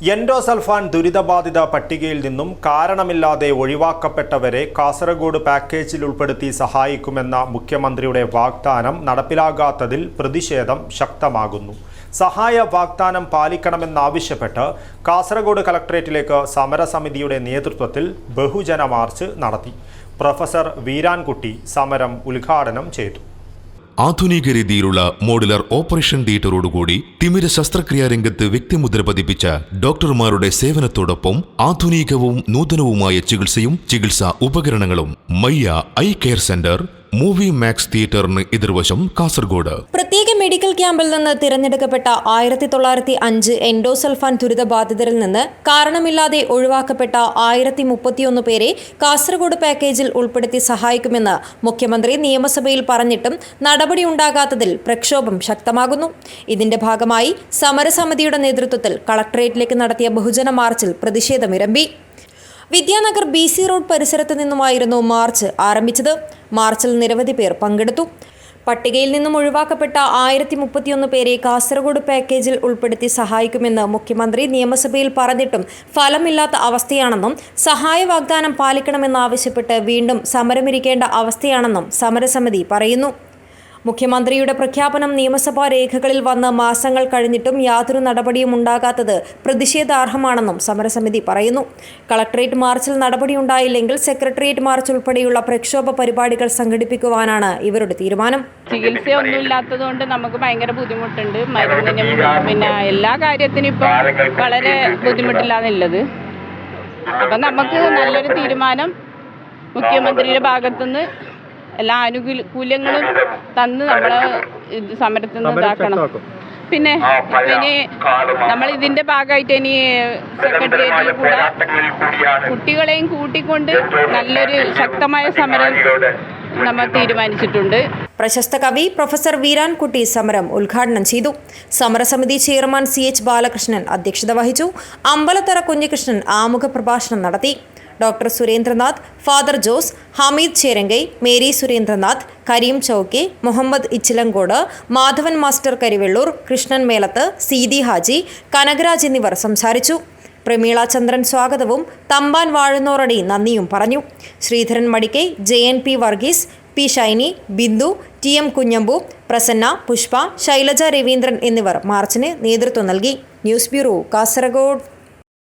Endosulfan ദുരിതബാധിത പട്ടികയിൽ നിന്നും കാരണമില്ലാതെ ഒഴിവാക്കപ്പെട്ടവരെ കാസർഗോഡ് പാക്കേജിൽ ഉൾപ്പെടുത്തി സഹായിക്കുമെന്ന മുഖ്യമന്ത്രിയുടെ വാഗ്ദാനം നടപ്പിലാകാത്തതിൽ പ്രതിഷേധം ശക്തമാകുന്നു. സഹായ വാഗ്ദാനം പാലിക്കണമെന്നാവശ്യപ്പെട്ട് കാസർഗോഡ് കളക്ടറേറ്റിലേക്ക് സമരസമിതിയുടെ നേതൃത്വത്തിൽ ബഹുജന മാർച്ച് നടത്തി. പ്രൊഫസർ വീരാൻകുട്ടി സമരം ഉദ്ഘാടനം ചെയ്തു. ആധുനിക രീതിയിലുള്ള മോഡുലർ ഓപ്പറേഷൻ തിയേറ്ററോടുകൂടി തിമിര ശസ്ത്രക്രിയാ രംഗത്ത് വ്യക്തിമുദ്ര പതിപ്പിച്ച ഡോക്ടർമാരുടെ സേവനത്തോടൊപ്പം ആധുനികവും നൂതനവുമായ ചികിത്സാ ഉപകരണങ്ങളും Mayya eye care centre Movie Max തിയേറ്ററിന് എതിർവശം കാസർഗോഡ്. പ്രത്യേക മെഡിക്കൽ ക്യാമ്പിൽ നിന്ന് തിരഞ്ഞെടുക്കപ്പെട്ട 1905 എൻഡോസൾഫാൻ ദുരിതബാധിതരിൽ നിന്ന് കാരണമില്ലാതെ ഒഴിവാക്കപ്പെട്ട 1031 പേരെ കാസർഗോഡ് പാക്കേജിൽ ഉൾപ്പെടുത്തി സഹായിക്കുമെന്ന് മുഖ്യമന്ത്രി നിയമസഭയിൽ പറഞ്ഞിട്ടും നടപടിയുണ്ടാകാത്തതിൽ പ്രക്ഷോഭം ശക്തമാകുന്നു. ഇതിന്റെ ഭാഗമായി സമരസമിതിയുടെ നേതൃത്വത്തിൽ കളക്ടറേറ്റിലേക്ക് നടത്തിയ ബഹുജന മാർച്ചിൽ പ്രതിഷേധമിരമ്പി. വിദ്യാനഗർ BC റോഡ് പരിസരത്ത് നിന്നുമായിരുന്നു മാർച്ച് ആരംഭിച്ചത്. മാർച്ചിൽ നിരവധി പേർ പങ്കെടുത്തു. പട്ടികയിൽ നിന്നും ഒഴിവാക്കപ്പെട്ട 1031 പേരെ കാസർഗോഡ് പാക്കേജിൽ ഉൾപ്പെടുത്തി സഹായിക്കുമെന്ന് മുഖ്യമന്ത്രി നിയമസഭയിൽ പറഞ്ഞിട്ടും ഫലമില്ലാത്ത അവസ്ഥയാണെന്നും സഹായ വാഗ്ദാനം പാലിക്കണമെന്നാവശ്യപ്പെട്ട് വീണ്ടും സമരമിരിക്കേണ്ട അവസ്ഥയാണെന്നും സമരസമിതി പറയുന്നു. മുഖ്യമന്ത്രിയുടെ പ്രഖ്യാപനം നിയമസഭാ രേഖകളിൽ വന്ന് മാസങ്ങൾ കഴിഞ്ഞിട്ടും യാതൊരു നടപടിയും ഉണ്ടാകാത്തത് പ്രതിഷേധാർഹമാണെന്നും സമരസമിതി പറയുന്നു. കളക്ടറേറ്റ് മാർച്ചിൽ നടപടിയുണ്ടായില്ലെങ്കിൽ സെക്രട്ടേറിയറ്റ് മാർച്ച് ഉൾപ്പെടെയുള്ള പ്രക്ഷോഭ പരിപാടികൾ സംഘടിപ്പിക്കുവാനാണ് ഇവരുടെ തീരുമാനം. ചികിത്സയൊന്നുമില്ലാത്തതുകൊണ്ട് നമുക്ക് ഭയങ്കര ബുദ്ധിമുട്ടുണ്ട്. മരുന്നിനും പിന്നെ എല്ലാ കാര്യത്തിനും ഇപ്പം വളരെ ബുദ്ധിമുട്ടില്ലാന്നുള്ളത്. അപ്പം നമുക്ക് നല്ലൊരു തീരുമാനം മുഖ്യമന്ത്രിയുടെ ഭാഗത്തുനിന്ന് എല്ലാ ആനുകൂല്യങ്ങളും തന്ന് നമ്മളെ സമരത്തിൽ നിന്ന് ഇതാക്കണം. പിന്നെ നമ്മൾ ഇതിന്റെ ഭാഗമായിട്ട് ഇനി സെക്രട്ടേറിയറ്റിൽ കൂടെ കുട്ടികളെയും കൂട്ടിക്കൊണ്ട് നല്ലൊരു ശക്തമായ സമരം നമ്മൾ തീരുമാനിച്ചിട്ടുണ്ട്. പ്രശസ്ത കവി പ്രൊഫസർ വീരാൻകുട്ടി സമരം ഉദ്ഘാടനം ചെയ്തു. സമരസമിതി ചെയർമാൻ CH ബാലകൃഷ്ണൻ അധ്യക്ഷത വഹിച്ചു. അമ്പലത്തറ കുഞ്ഞികൃഷ്ണൻ ആമുഖ പ്രഭാഷണം നടത്തി. Doctor Surendranath, father Jose, Hameed Cherangai, Mary Surendranath, Kareem Chowki, Muhammad Ichilangod, Madhavan master Karivellur, Krishnan Melath, Seethi Haji, Kanakaraj എന്നിവർ സംസാരിച്ചു. പ്രമീള ചന്ദ്രൻ സ്വാഗതവും തമ്പാൻ വാഴുന്നോറടി നന്ദിയും പറഞ്ഞു. Sreedharan Madikkai, JNP Varghese, P Shiny, Bindu, TM Kunhambu, Prasanna, Pushpa, Shailaja Raveendran എന്നിവർ മാർച്ചിന് നേതൃത്വം നൽകി. News bureau, Kasaragod.